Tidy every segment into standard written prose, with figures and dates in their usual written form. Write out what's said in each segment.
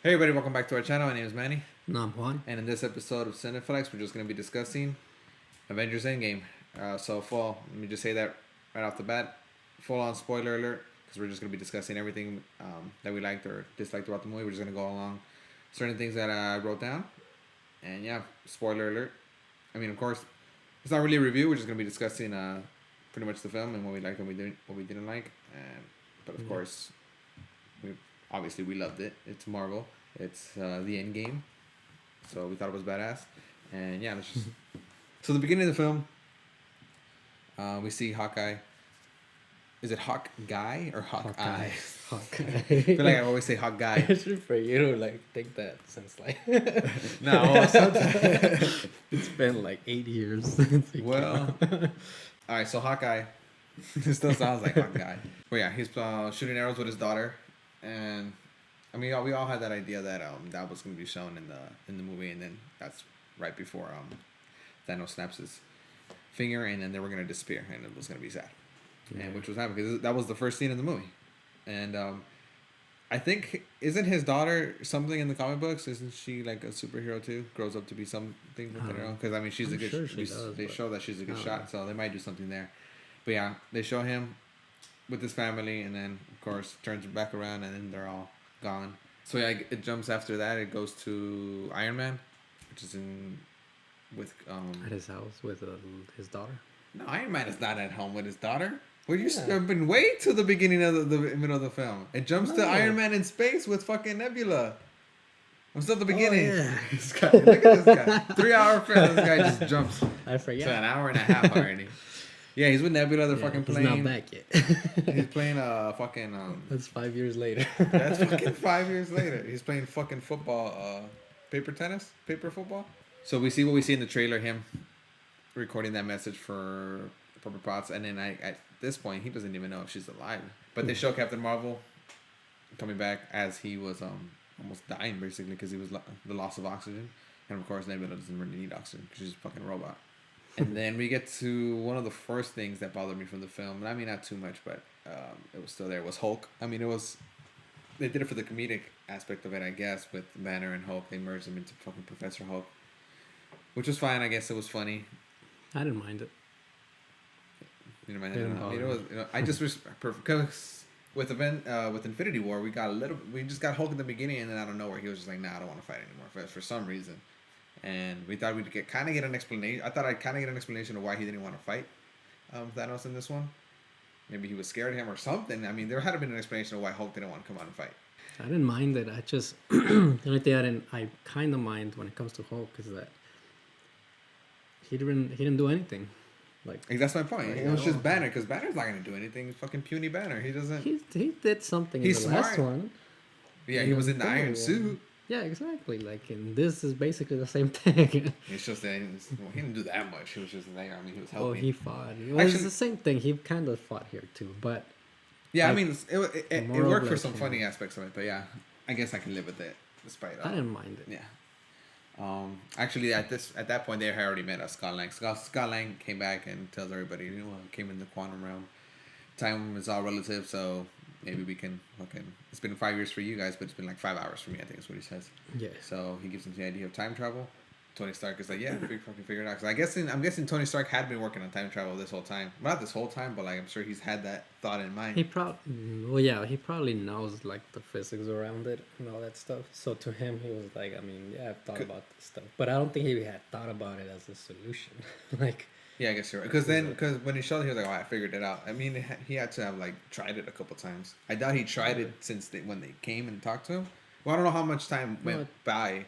Hey everybody, welcome back to our channel. My name is Manny. No, I'm Juan. And in this episode of Cineflex, we're just going to be discussing Avengers Endgame. Let me just say that right off the bat, full on spoiler alert, because we're just going to be discussing everything that we liked or disliked about the movie. We're just going to go along certain things that I wrote down. And yeah, spoiler alert. I mean, of course, it's not really a review. We're just going to be discussing pretty much the film and what we liked and what we didn't like. But of course, we loved it. It's Marvel. It's the end game. So we thought it was badass. And yeah, let's just... So the beginning of the film, we see Hawkeye. Is it Hawk Guy or Hawkeye? Hawkeye. I feel like I always say Hawk Guy. It's for you to think that since No, it's been 8 years. Well, all right. So Hawkeye, it still sounds like Hawk Guy. But yeah, he's shooting arrows with his daughter, and I mean, we all had that idea that that was going to be shown in the movie, and then that's right before Thanos snaps his finger, and then they were going to disappear, and it was going to be sad, and which was happening because that was the first scene in the movie, and I think isn't his daughter something in the comic books? Isn't she like a superhero too? Grows up to be something with her own? Because I mean, she's a good. They show that she's a good shot, so they might do something there. But yeah, they show him with his family, and then of course turns back around, and then they're all gone. So yeah, it jumps after that. It goes to Iron Man, which is at his house with his daughter. No, Iron Man is not at home with his daughter. Well, you have been way to the beginning of the middle of the film. It jumps to Iron Man in space with fucking Nebula. I'm still at the beginning. Oh, yeah. This guy, look at this guy. 3-hour film. This guy just jumps. I forget. To an hour and a half already. Yeah, he's with Nebula. They're fucking playing. He's not back yet. He's playing fucking. That's 5 years later. That's fucking 5 years later. He's playing fucking football, paper football. So we see what we see in the trailer. Him recording that message for Pepper Potts, and then at this point he doesn't even know if she's alive. But they show Captain Marvel coming back as he was almost dying basically because he was the loss of oxygen, and of course Nebula doesn't really need oxygen because she's a fucking robot. And then we get to one of the first things that bothered me from the film. I mean, not too much, but it was still there. It was Hulk. I mean, they did it for the comedic aspect of it, I guess, with Banner and Hulk. They merged them into fucking Professor Hulk, which was fine. I guess it was funny. I didn't mind it. You know, I mean, it was. I just because with Infinity War, we just got Hulk in the beginning, and then out of nowhere, he was just like, "Nah, I don't want to fight anymore." For some reason. And we thought we'd get an explanation. I thought I'd kind of get an explanation of why he didn't want to fight Thanos in this one. Maybe he was scared of him or something. I mean, there had to be an explanation of why Hulk didn't want to come out and fight. I didn't mind it. I just the only thing I kind of mind when it comes to Hulk is that he didn't do anything. That's my point. It was just Banner, because Banner's not gonna do anything. Fucking puny Banner. He doesn't. He did something. He's in the smart. last one. Yeah, he was in the iron suit. Yeah, exactly. And this is basically the same thing. It's just that he didn't do that much. He was just there. I mean, he was helping. Oh, he fought. It's the same thing. He kind of fought here too, but. Yeah, I mean, it worked for some funny aspects of it, but yeah, I guess I can live with it despite. I didn't mind it. Yeah. Actually, at that point, they had already met us. Scott Lang. Scott Lang came back and tells everybody, came in the quantum realm. Time is all relative, so maybe we can it's been 5 years for you guys, but it's been like 5 hours for me, I think is what he says. Yeah. So he gives them the idea of time travel. Tony Stark is like, yeah, we fucking figured it out. Because I'm guessing Tony Stark had been working on time travel this whole time. Well, not this whole time, but I'm sure he's had that thought in mind. He probably knows the physics around it and all that stuff. So to him, he was like, I mean, yeah, I've thought about this stuff, but I don't think he had thought about it as a solution. Yeah, I guess you're right. Because when he showed it, he was like, "Oh, I figured it out." I mean, he had to have tried it a couple times. I doubt he tried it since when they came and talked to him. Well, I don't know how much time went by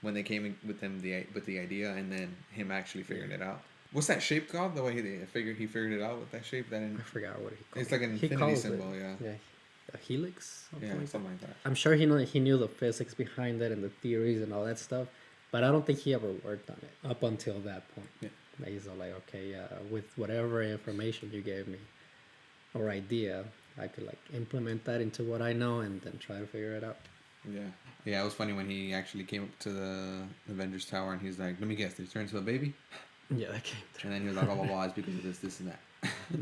when they came in with him with the idea, and then him actually figuring it out. What's that shape called? The way he figured it out with that shape. I forgot what he called. It's like an infinity symbol, yeah. Yeah, a helix. Something like that. I'm sure he knew the physics behind it and the theories and all that stuff, but I don't think he ever worked on it up until that point. Yeah. He's all like, okay, with whatever information you gave me or idea, I could implement that into what I know and then try to figure it out. Yeah, it was funny when he actually came up to the Avengers Tower and he's like, "Let me guess, they turned into a baby?" Yeah, that came through. And then he was like, "Blah blah blah, it's because of this and that." Yeah.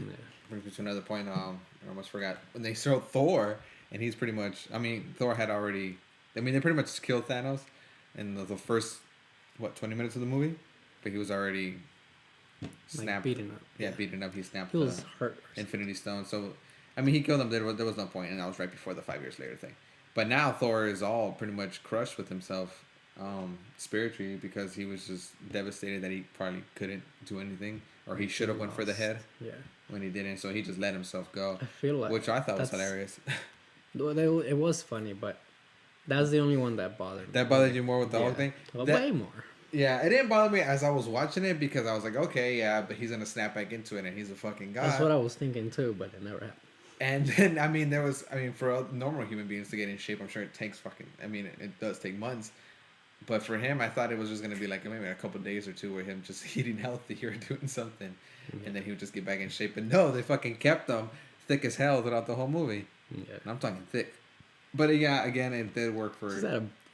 Brings me to another point. I almost forgot when they showed Thor, and he's pretty much. I mean, Thor had already I mean, they pretty much killed Thanos in the first 20 minutes of the movie, but he was already snapped. Beaten up. Yeah, beaten up. He snapped He was the hurt. Infinity Stone. So, I mean, he killed him. There was no point, and that was right before the 5 years later thing. But now Thor is all pretty much crushed with himself, spiritually, because he was just devastated that he probably couldn't do anything, or he should have went for the head. Yeah. When he didn't, so he just let himself go. I feel like which I thought was hilarious. It was funny, but that's the only one that bothered me. That bothered you more with the whole thing? Way more. Yeah, it didn't bother me as I was watching it because I was like, okay, yeah, but he's gonna snap back into it, and he's a fucking god. That's what I was thinking too, but it never happened. And then for normal human beings to get in shape, I'm sure it takes it does take months. But for him, I thought it was just gonna be like maybe a couple of days or two where him just eating healthy or doing something, and then he would just get back in shape. But no, they fucking kept him thick as hell throughout the whole movie. Yeah. And I'm talking thick. But yeah, again, it did work for.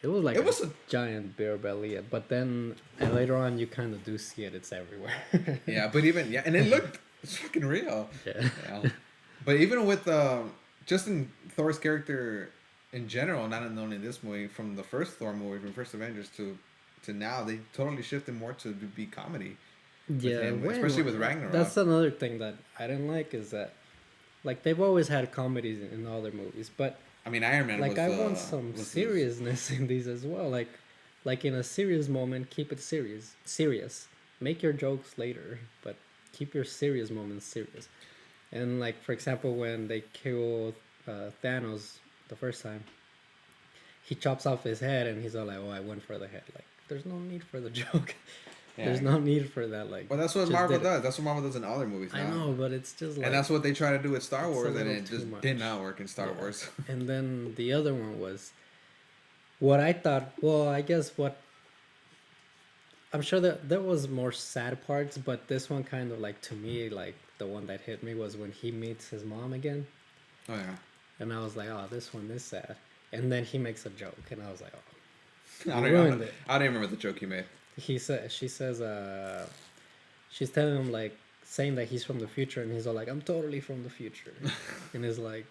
It was like a giant beer belly, but then later on you kind of do see it. It's everywhere. Yeah, but and it looked it's fucking real. Yeah. But even with just in Thor's character in general, not only in this movie, from the first Thor movie, from first Avengers to now, they totally shifted more to be comedy. Yeah, especially with Ragnarok. That's another thing that I didn't like is that, like, they've always had comedies in all their movies, but I mean, Iron Man. Like, I want some seriousness in these as well. Like in a serious moment, keep it serious. Make your jokes later, but keep your serious moments serious. And like, for example, when they kill Thanos the first time, he chops off his head, and he's all like, "Oh, I went for the head." Like, there's no need for the joke. Yeah. There's no need for that. Like, well, that's what Marvel does. That's what Marvel does in all their movies now. I know, but it's just like, and that's what they try to do with Star Wars, and it just did not work in Star Wars. And then the other one was what I thought. Well, I guess I'm sure that there was more sad parts, but this one kind of, like, to me, like, the one that hit me was when he meets his mom again. Oh yeah. And I was like, oh, this one is sad. And then he makes a joke, and I was like, oh, I don't remember the joke he made. She says, she's telling him, like, saying that he's from the future, and he's all like, I'm totally from the future. And he's like,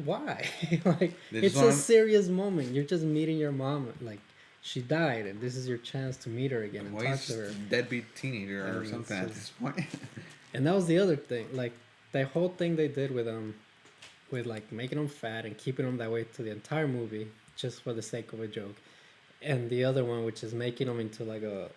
why? Like, it's a serious moment. You're just meeting your mom. Like, she died, and this is your chance to meet her again and talk to her. Deadbeat teenager or something at this point. And that was the other thing. Like, the whole thing they did with like making him fat and keeping him that way to the entire movie just for the sake of a joke. And the other one, which is making him into like a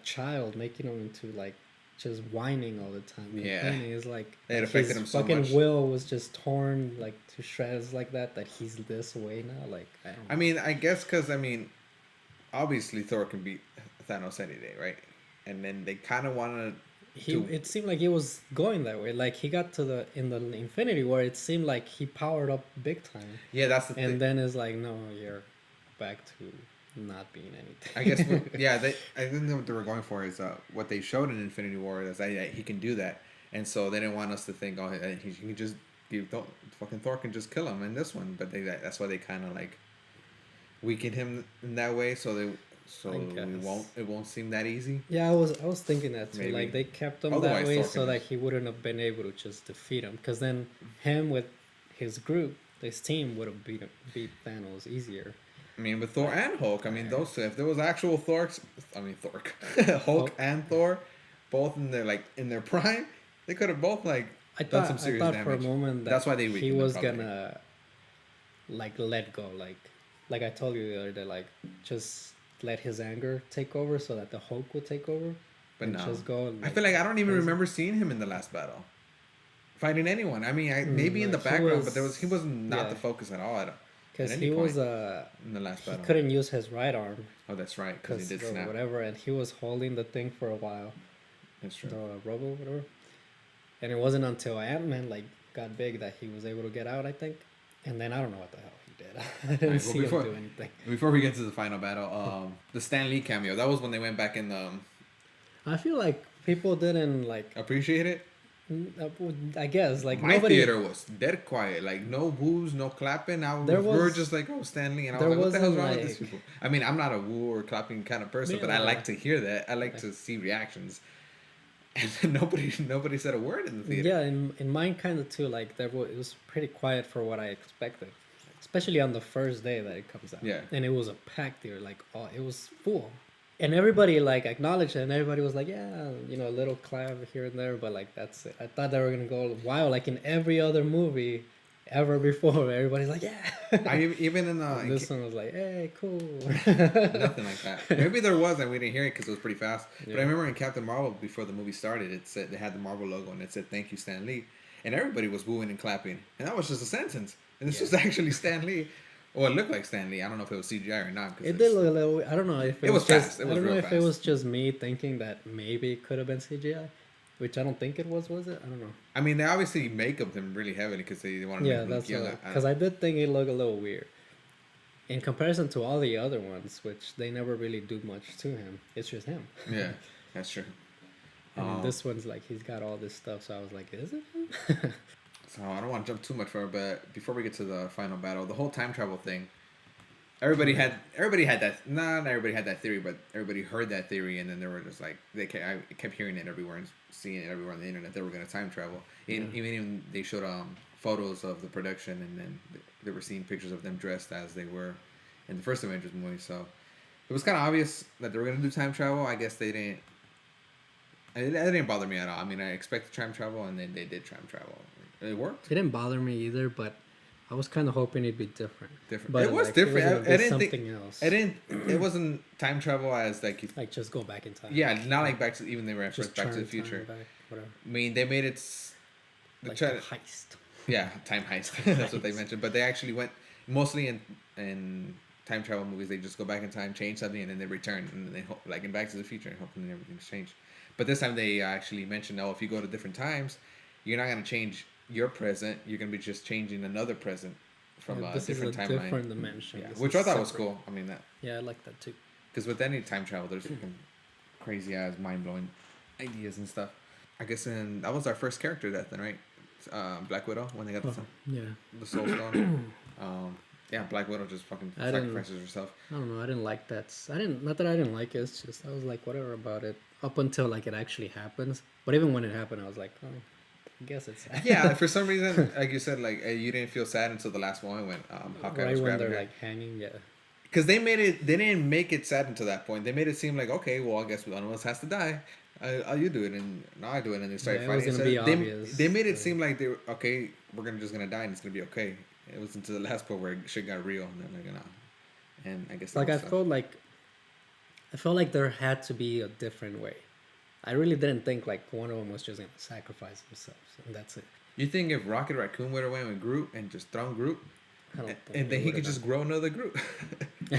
child, making him into like just whining all the time. Yeah, is like it affected him so much. Fucking will was just torn like to shreds like that he's this way now. Like, I mean, I guess because obviously Thor can beat Thanos any day, right? And then they kind of wanted. It seemed like he was going that way. Like, he got to in the Infinity War, it seemed like he powered up big time. Yeah, that's the thing. And then it's like, no, you're back to not being anything. I guess, I think what they were going for is what they showed in Infinity War is that he can do that, and so they didn't want us to think, oh, he can just fucking Thor can just kill him in this one, but that's why they kind of like weakened him in that way, so it won't seem that easy. Yeah, I was thinking that too. Maybe. Like, they kept him that way so that he wouldn't have been able to just defeat him, because then him with his group, his team would have beat Thanos easier. I mean, with Thor and Hulk, I mean, those two, if there was actual Hulk and Thor, both in their prime, they could have both done some serious damage. For a moment that's why he was gonna like let go, like I told you the other day, like just let his anger take over so that the Hulk will take over. But no, just go. I feel like I don't even remember seeing him in the last battle, fighting anyone. I mean, maybe in the background, but he was not the focus at all. Because he was in the last battle, he couldn't use his right arm. Oh, that's right, because he did snap. Whatever, and he was holding the thing for a while. That's true. The rubble, whatever. And it wasn't until Ant-Man got big that he was able to get out, I think. And then I don't know what the hell he did. I didn't see him do anything. Before we get to the final battle, the Stan Lee cameo, that was when they went back in the. I feel like people didn't appreciate it. I guess my theater was dead quiet, like no woos, no clapping. We were just like, oh, Stan Lee, and I was like, what the hell's wrong with these people? I mean, I'm not a woo or clapping kind of person, but I like to hear that. I like to see reactions. And nobody said a word in the theater. Yeah, in mine kind of too. Like it was pretty quiet for what I expected. especially on the first day that it comes out. Yeah. And it was a packed theater, like oh, it was full, and everybody like acknowledged it, and everybody was like, yeah, you know, a little clap here and there, but like that's it. I thought they were gonna go wild, like in every other movie ever before. Everybody's like, yeah. Even in And this one was like, hey, cool. nothing like that. Maybe there was, and we didn't hear it because it was pretty fast. Yeah. But I remember in Captain Marvel, before the movie started, it said they had the Marvel logo and it said "Thank you, Stan Lee," and everybody was booing and clapping, and that was just a sentence. And this was actually Stan Lee. Well, it looked like Stan Lee. I don't know if it was CGI or not. It did look a little. I don't know if it was just, fast. It was I don't know real if fast. it was just me thinking that maybe it could have been CGI, which I don't think it was. Was it? I don't know. I mean, they obviously make up them really heavily because they want to Yeah, make that's him look young. because I did think it looked a little weird in comparison to all the other ones, which they never really do much to him. It's just him. Yeah, that's true. And this one's like he's got all this stuff, so I was like, is it him? So I don't want to jump too much forward, but before we get to the final battle, the whole time travel thing. Everybody had that. Not everybody had that theory, but everybody heard that theory, and then they were just like I kept hearing it everywhere and seeing it everywhere on the internet. They were going to time travel. Even they showed photos of the production, and then they were seeing pictures of them dressed as they were in the first Avengers movie. So it was kind of obvious that they were going to do time travel. I guess they didn't. It didn't bother me at all. I mean, I expected time travel, and then they did time travel. It worked. It didn't bother me either, but I was kind of hoping it'd be different. But it was like, different. I didn't think else. It wasn't time travel as like like just go back in time. Yeah, not like back to even they were at just first Back to the Future. Back, whatever. I mean, they made it Like the heist. Yeah, time heist. That's what they mentioned. But they actually went mostly in time travel movies. They just go back in time, change something, and then they return. And then they hope, like in Back to the Future, and hopefully everything's changed. But this time they actually mentioned, oh, if you go to different times, you're not gonna change your present. You're gonna be just changing another present from a different timeline. Different dimension. Yeah, which I thought was cool. I mean that. Yeah, I like that too. Because with any time travel, there's fucking crazy ass, mind blowing ideas and stuff. I guess that was our first character death, then, right? Black Widow when they got the Soul Stone. Yeah, Black Widow just fucking sacrifices herself. I don't know. I didn't like that. Not that I didn't like it. It's just I was like whatever about it up until like it actually happens. But even when it happened, I was like, oh, I guess it's sad. Yeah, for some reason, like you said, like you didn't feel sad until the last moment when Hawkeye right was when grabbing they're her. like hanging. Yeah. Because they didn't make it sad until that point. They made it seem like, okay, well, I guess one of us has to die. You do it, and now I do it, and they started fighting. It was gonna be obvious. They made it seem like they were okay. We're just gonna die, and it's gonna be okay. It was until the last part where shit got real, and then like, nah. And I guess like I felt like there had to be a different way. I really didn't think like one of them was just gonna sacrifice themselves, and that's it. You think if Rocket Raccoon would have went with Groot and just thrown Groot, and then he could just grow another Groot,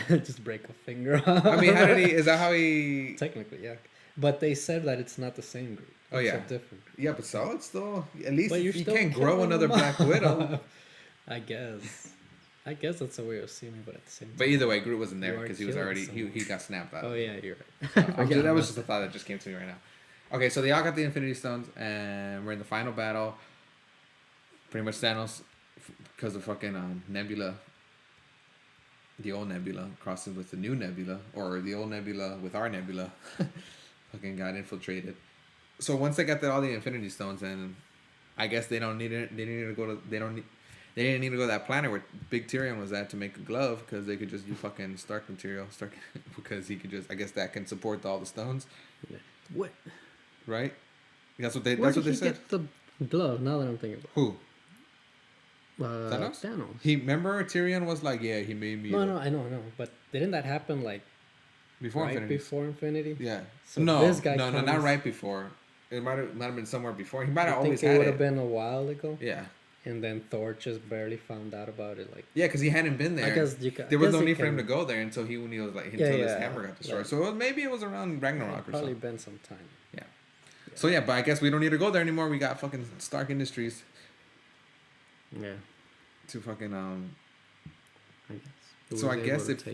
just break a finger off. I mean, how did he? Is that how he? Technically, yeah. But they said that it's not the same Groot. Oh yeah, different. Yeah, but so it's still at least you still can't grow another Black Widow. I guess that's a way of seeing it, but at the same time. But either way, Groot wasn't there because he was already he got snapped out. Oh yeah, you're right. So, that was just a thought that just came to me right now. Okay, so they all got the Infinity Stones, and we're in the final battle. Pretty much Thanos, because of fucking Nebula. The old Nebula crossing with the new Nebula, or the old Nebula with our Nebula, fucking got infiltrated. So once they got all the Infinity Stones, and I guess they don't need it. They didn't need to go to. They didn't need to go to that planet where Big Tyrion was at to make a glove, because they could just use fucking Stark material. Because he could just. I guess that can support all the stones. Yeah. What? Right. That's what they. Where that's what did they he said. Get the glove. Now that I'm thinking about. Who? Thanos. He remember Tyrion was like, yeah, he made me. No, I know, but didn't that happen like before Infinity? Before Infinity? Yeah. So no, this guy no, not right before. It might have been somewhere before. He might have always had it. It would have been a while ago. Yeah. And then Thor just barely found out about it, like. Yeah, because he hadn't been there. I guess there was no need for him to go there until he was like his hammer got destroyed. Like, so maybe it was around Ragnarok or something. Probably been some time. Yeah. So yeah, but I guess we don't need to go there anymore. We got fucking Stark Industries. Yeah. To fucking I guess. So I guess if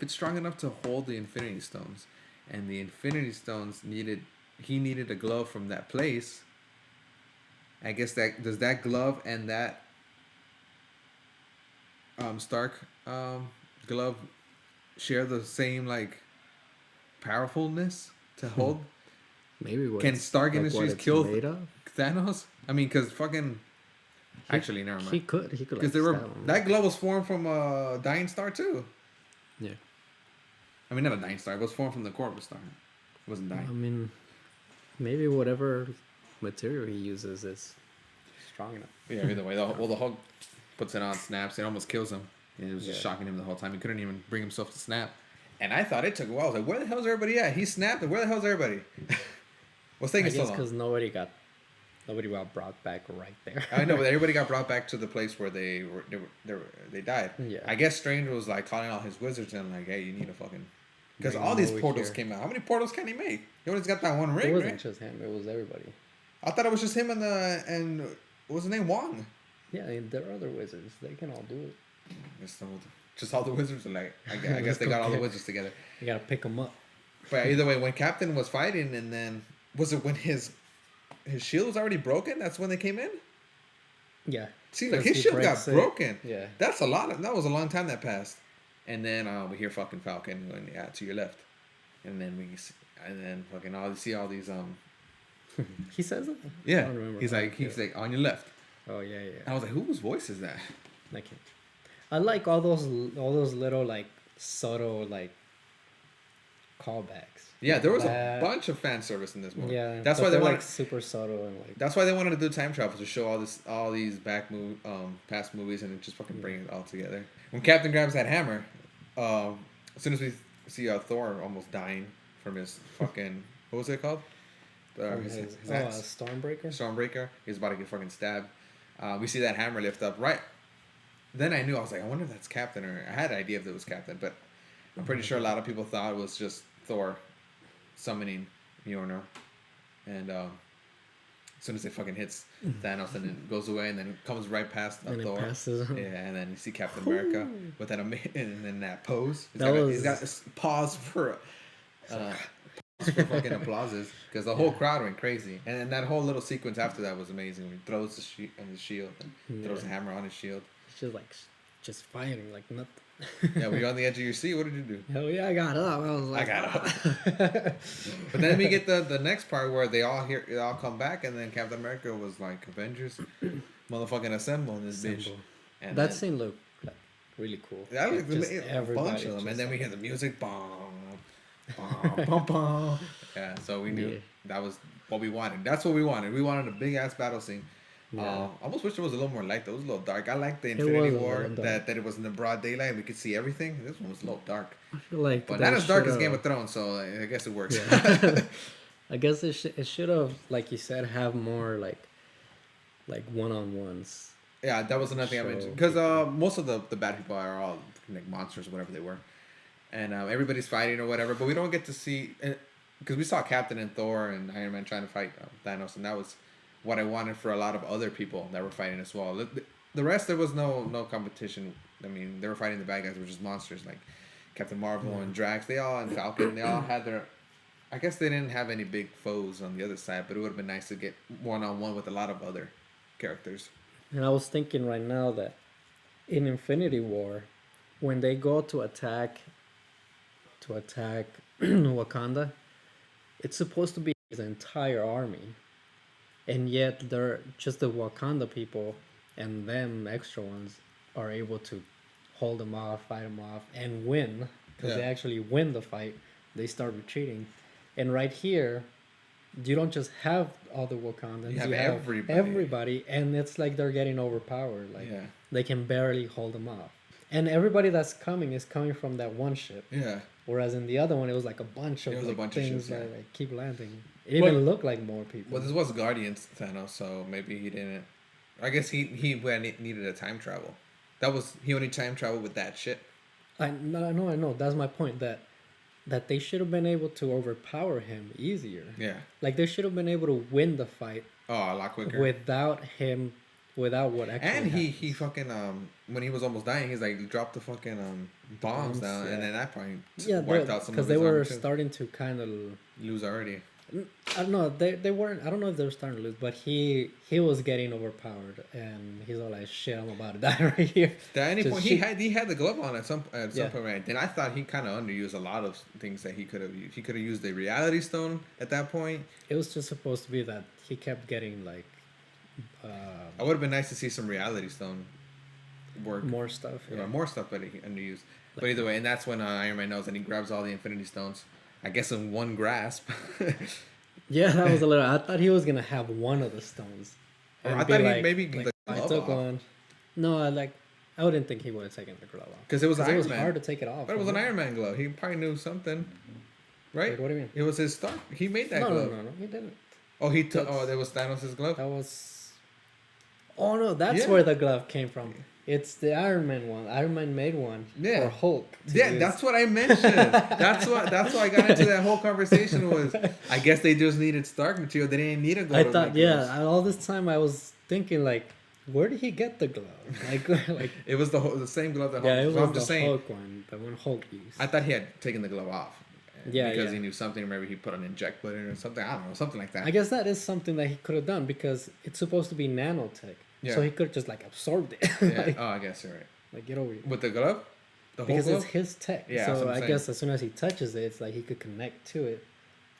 it's strong enough to hold the Infinity Stones, and the Infinity Stones he needed a glove from that place. I guess that glove and that Stark glove share the same like powerfulness to hold? Maybe can Stark Industries kill Thanos? I mean, because fucking Actually, never mind. He could Because like they were stab him. that glove was formed from a dying star too. Yeah. I mean, not a dying star. It was formed from the Corvus star. It wasn't I dying. mean, maybe whatever material he uses is strong enough. Yeah. Either way, the Hulk puts it on, snaps, it almost kills him. And it was just Yeah. shocking him the whole time. He couldn't even bring himself to snap. And I thought it took a while. I was like, where the hell's everybody at? He snapped, and where the hell's everybody? What's taking I so guess long? because nobody got brought back right there. I know, but everybody got brought back to the place where they died. Yeah. I guess Strange was like calling all his wizards and like, hey, you need to fucking, because Bring all them these over portals here. came out. How many portals can he make? He only's got that one ring, It wasn't right? just him; it was everybody. I thought it was just him and what was his name, Wong. Yeah, and there are other wizards; they can all do it. Just all the wizards are like, I guess they got all the wizards together. You gotta pick them up. But either way, when Captain was fighting, and then was it when his shield was already broken? That's when they came in. Yeah. See, like 'Cause his he shield got breaks it. broken. Yeah. That's a lot. That was a long time that passed. And then we hear fucking Falcon going, yeah, to your left. And then fucking all these He says it. I yeah. don't remember. He's like on your left. Oh yeah, yeah. And I was like, whose voice is that? Like, I like all those little like subtle like callbacks. Yeah, there was That- a bunch of fan service in this movie. Yeah, that's but why they they're, wanted. like super subtle and like. That's why they wanted to do time travel, to show all these past movies, and just fucking bring it all together. When Captain grabs that hammer, as soon as we see Thor almost dying from his fucking what was it called? His axe. Stormbreaker. Stormbreaker. He's about to get fucking stabbed. We see that hammer lift up right. Then I knew, I was like, I wonder if that's Captain, or I had an idea if it was Captain, but I'm pretty sure a lot of people thought it was just Thor summoning Mjolnir, and as soon as it fucking hits Thanos, and it goes away, and then it comes right past And Thor. it passes. Yeah, and then you see Captain America with that and then that pose. He's got this pause for fucking applauses, because the whole crowd went crazy, and then that whole little sequence after that was amazing. When he throws his shield and throws a hammer on his shield. It's just like just fighting like nothing. Yeah, were you on the edge of your seat? What did you do? Hell yeah, I got up. I was like, I got up. But then we get the next part where they all come back, and then Captain America was like, Avengers, motherfucking assemble in this bitch. And that then, scene looked like really cool. that Like, looked just a bunch of them, and then we hear the music, bom. Yeah, so we knew that was what we wanted. That's what we wanted. We wanted a big ass battle scene. Yeah. I almost wish it was a little more light. Though. It was a little dark. I liked the was Infinity a War, little dark. that it was in the broad daylight. We could see everything. This one was a little dark. I feel like But they not as dark as should've- Game of Thrones, so I guess it works. Yeah. I guess it should have, like you said, have more like one-on-ones. Yeah, that was another thing I Show mentioned. Because most of the bad people are all like monsters or whatever they were. And everybody's fighting or whatever, but we don't get to see... Because we saw Captain and Thor and Iron Man trying to fight Thanos, and that was what I wanted for a lot of other people that were fighting as well. The rest, there was no competition. I mean, they were fighting the bad guys, which is monsters, like Captain Marvel and Drax. And Falcon, they all had their... I guess they didn't have any big foes on the other side, but it would have been nice to get one-on-one with a lot of other characters. And I was thinking right now that in Infinity War, when they go to attack Wakanda, it's supposed to be his entire army, and yet they're just the Wakanda people, and them extra ones are able to hold them off, fight them off, and win, because they actually win the fight. They start retreating, and right here, you don't just have all the Wakandans. You have everybody, and it's like they're getting overpowered. Like Yeah. they can barely hold them off, and everybody that's coming is coming from that one ship. Yeah. Whereas in the other one, it was like a bunch of, It was a like, bunch of things ships, yeah. that like, keep landing. It even looked like more people. Well, this was Guardians Thanos, so maybe he didn't. I guess he needed a time travel. He only time traveled with that shit. I know. That's my point. That they should have been able to overpower him easier. Yeah. Like they should have been able to win the fight Oh, a lot quicker. without what actually. And he happens. fucking when he was almost dying, he's like dropped the fucking bombs down, yeah. and then that probably Yeah, wiped out some of because his they were army too. starting to kind of Lose already. I don't know. They weren't. I don't know if they were starting to lose, but he was getting overpowered, and he's all like, "Shit, I'm about to die right here." At any Just point, shoot- he had the glove on at some Yeah. point, right? Then I thought he kind of underused a lot of things that he could have used. He could have used the Reality Stone at that point. It was just supposed to be that he kept getting like I would have been nice to see some Reality Stone work. More stuff. Yeah. More stuff that he underused. But either way, and that's when Iron Man knows, and he grabs all the Infinity Stones. I guess in one grasp. Yeah, that was a little. I thought he was gonna have one of the stones. Or And I be thought he like, maybe like, the I glove took off. one. No, I wouldn't think he would have taken the glove off. Because it was Iron it was Man. hard to take it off. But it was an Iron Man glove. He probably knew something, right? Like, what do you mean? It was his Stark. He made that No, glove. no, he didn't. Oh, he took. That's- Oh, that was Thanos' glove. That was. Oh no, that's Yeah. where the glove came from. It's the Iron Man one. Iron Man made one Yeah. for Hulk. to Yeah, use. that's what I mentioned. That's why I got into that whole conversation. Was I guess they just needed Stark material. They didn't need a glove. I to thought, make gloves. all this time I was thinking like, where did he get the glove? Like It was the same glove that Hulk. yeah, it so was I'm the just saying. Hulk one, the one Hulk used. I thought he had taken the glove off. Yeah, Because yeah. he knew something. Maybe he put an inject button or something. I don't know, something like that. I guess that is something that he could have done because it's supposed to be nanotech. Yeah. So he could have just like absorbed it. Yeah. like, Oh, I guess you're right. like, get over here. With the glove, the whole Because glove. it's his tech. Yeah, that's so what I'm I saying. guess as soon as he touches it, it's like he could connect to it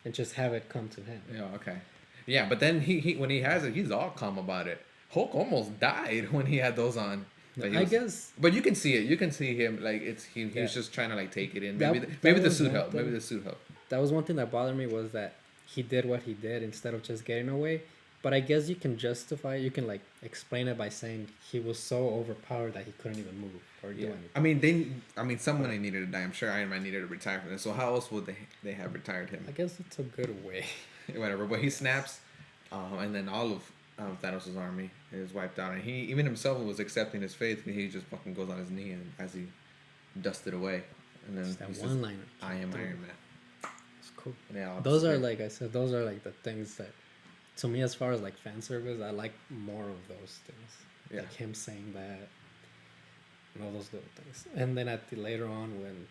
and just have it come to him. Yeah. Okay. Yeah, but then he when he has it, he's all calm about it. Hulk almost died when he had those on. But he I was- guess But you can see it. You can see him like he was Yeah. just trying to like take it in. That- Maybe that maybe the was suit one helped. Maybe thing. the suit helped. that was one thing that bothered me was that he did what he did instead of just getting away. But I guess you can justify it. You can like explain it by saying he was so overpowered that he couldn't even move or do anything. I mean, someone needed to die. I'm sure Iron Man needed to retire from this. So how else would they have retired him? I guess it's a good way. Whatever. But he snaps, and then all of Thanos' army is wiped out, and he even himself was accepting his fate. And he just fucking goes on his knee and as he dusted away, and then Just that he says, one liner. "I am Iron Man." It's cool. And they all Those are disappear. like I said. Those are like the things that, to me, as far as like fan service, I like more of those things. Yeah. Like him saying that, and all those little things. And then at the later on when,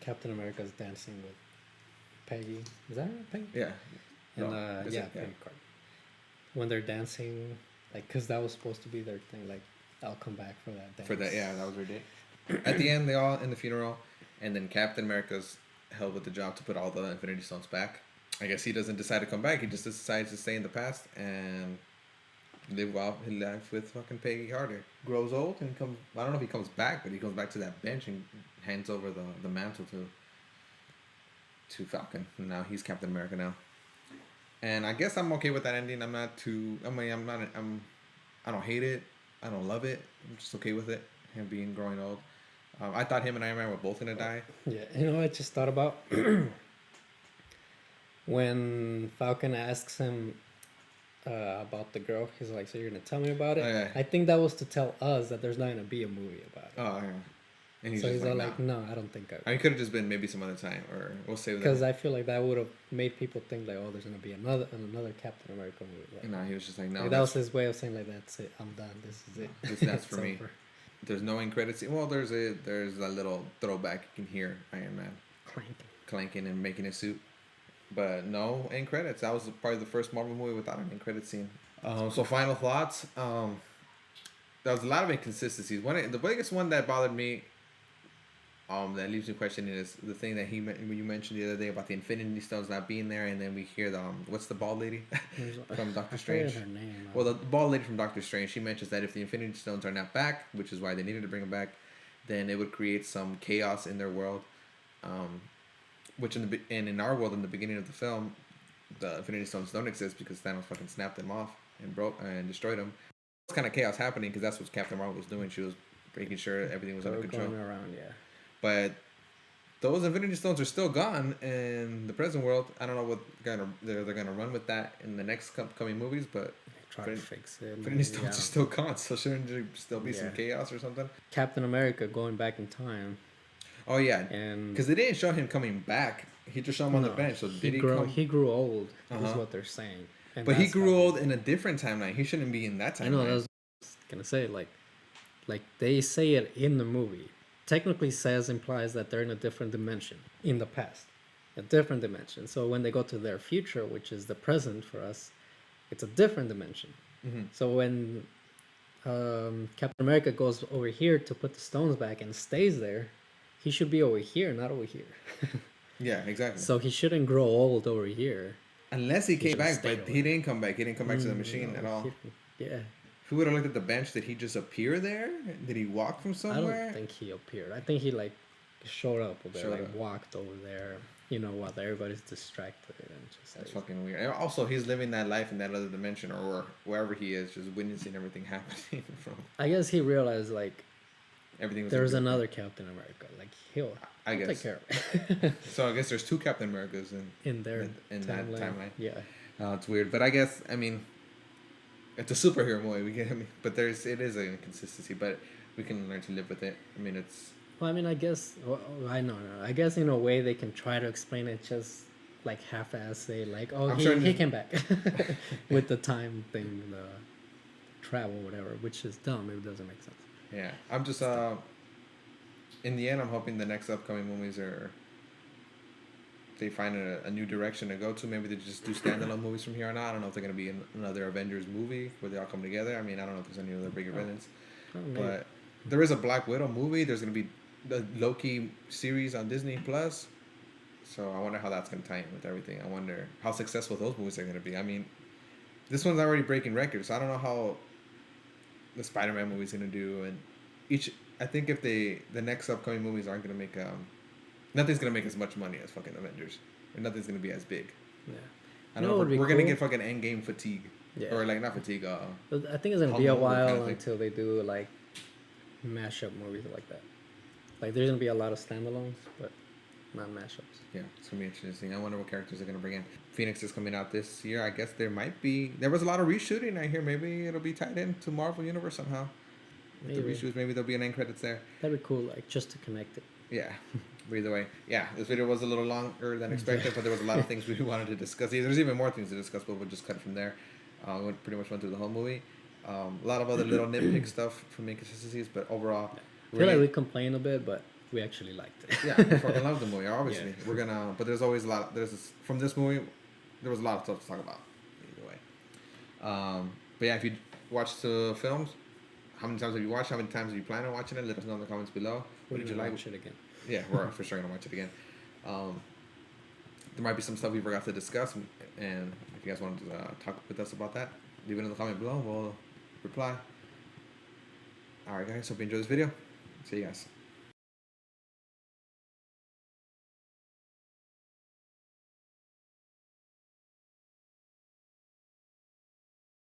Captain America's dancing with Peggy. Is that right, Peggy? Yeah. And No, is it? Peggy Carter. When they're dancing, like, cause that was supposed to be their thing. Like, I'll come back for that dance. For that, yeah, that was their date. At the end, they all in the funeral, and then Captain America's held with the job to put all the Infinity Stones back. I guess he doesn't decide to come back. He just decides to stay in the past and live out his life with fucking Peggy Carter. Grows old and comes. I don't know if he comes back, but he comes back to that bench and hands over the mantle to Falcon. And now he's Captain America now. And I guess I'm okay with that ending. I'm not too. I mean, I'm not. I don't hate it. I don't love it. I'm just okay with it. Him being growing old. I thought him and Iron Man were both gonna die. Yeah, you know, I just thought about when Falcon asks him about the girl. He's like, "So you're gonna tell me about it?" Oh, yeah. I think that was to tell us that there's not gonna be a movie about it. Oh yeah. And So he's all nah. like, "No, I don't think I." I could have just been maybe some other time, or we'll save Because that. I feel like that would have made people think like, "Oh, there's gonna be another Captain America movie." Like, No, he was just like, no. like, that was his way of saying like, "That's it. I'm done. This is it. That's for It's me." over." There's no end credits. Well, there's a little throwback. You can hear Iron Man Clanking. clanking and making his suit, but no end credits. That was probably the first Marvel movie without an end credit scene. So final thoughts. There was a lot of inconsistencies. The biggest one that bothered me, that leaves me questioning is the thing that you mentioned the other day about the Infinity Stones not being there, and then we hear the what's the bald lady from Doctor I forget Strange. her name. Well, the bald lady from Doctor Strange, she mentions that if the Infinity Stones are not back, which is why they needed to bring them back, then it would create some chaos in their world. Which in our world in the beginning of the film, the Infinity Stones don't exist because Thanos fucking snapped them off and broke and destroyed them. It's kind of chaos happening because that's what Captain Marvel was doing. She was making sure everything was They under were control. going around, yeah. But those Infinity Stones are still gone in the present world. I don't know what they're gonna run with that in the next coming movies, but Try to fix it. Infinity Stones are still gone. So shouldn't there still be some Yeah. chaos or something? Captain America going back in time, Oh yeah, and because they didn't show him coming back. He just showed him on the No, bench. So did he come? He grew old. Is Uh-huh. what they're saying. And But he that's grew how- old in a different timeline. He shouldn't be in that timeline. I know. That was gonna say like they say it in the movie. Technically, implies that they're in a different dimension in the past, a different dimension. So when they go to their future, which is the present for us, it's a different dimension. Mm-hmm. So when Captain America goes over here to put the stones back and stays there, he should be over here, not over here. Yeah, exactly. So he shouldn't grow old over here. Unless he came should back, stay but over he didn't come back. He didn't come back to the machine No, at all. Yeah. If we would have looked at the bench, did he just appear there? Did he walk from I somewhere? don't think he appeared. I think he like showed up over there, Showed like up. walked over there. You know what? Everybody's distracted and just That's like, fucking weird. And also, he's living that life in that other dimension or wherever he is, just witnessing everything happening from I guess he realized like everything. Was there's a good another Captain America. Like he'll I take guess. care of it. So I guess there's two Captain Americas in their in that timeline. Yeah. It's weird, but I guess I mean, it's a superhero movie. We get but it is an inconsistency, but we can learn to live with it. I mean, it's Well, I mean, I guess well, I know. I guess in a way they can try to explain it just like half-ass, say like, oh, I'm he, sure he came back with the time thing, the travel, whatever, which is dumb. It doesn't make sense. yeah. I'm just in the end, I'm hoping the next upcoming movies are they find a new direction to go to. Maybe they just do standalone movies from here on out. I don't know if they're gonna be in another Avengers movie where they all come together. I mean, I don't know if there's any other bigger villains, Oh, maybe. but there is a Black Widow movie. There's gonna be the Loki series on Disney Plus. So I wonder how that's gonna tie in with everything. I wonder how successful those movies are gonna be. I mean, this one's already breaking records. So I don't know how the Spider-Man movie's gonna do, and I think if the next upcoming movies aren't gonna make nothing's gonna make as much money as fucking Avengers, or nothing's gonna be as big. Yeah. I don't know. We're gonna get fucking Endgame fatigue, Yeah. or like not fatigue. But I think it's gonna be a Hulk kind while of thing. until they do like mashup movies like that. Like there's gonna be a lot of standalones, but not mashups. Yeah, it's gonna be interesting. I wonder what characters they're gonna bring in. Phoenix is coming out this year. I guess there was a lot of reshooting. I hear maybe it'll be tied in to Marvel Universe somehow. With the Maybe. reshoots, maybe there'll be an end credits there. That'd be cool, like just to connect it. Yeah. But either way, yeah, this video was a little longer than expected, but there was a lot of things we wanted to discuss. There's even more things to discuss, but we'll just cut it from there. We pretty much went through the whole movie. A lot of other little nitpick stuff from inconsistencies, but overall, I feel like we complain a bit, but we actually liked it. yeah, I fucking love the movie. Obviously, Yeah. we're gonna. But there's always a lot. From this movie, there was a lot of stuff to talk about. Either way, but yeah, if you watch the films, how many times have you watched? How many times do you plan on watching it? Let us know in the comments below. What did you like? Watch it again. Yeah, we're for sure gonna watch it again. There might be some stuff we forgot to discuss, and if you guys want to talk with us about that, leave it in the comment below. We'll reply. All right, guys. Hope you enjoyed this video. See you guys.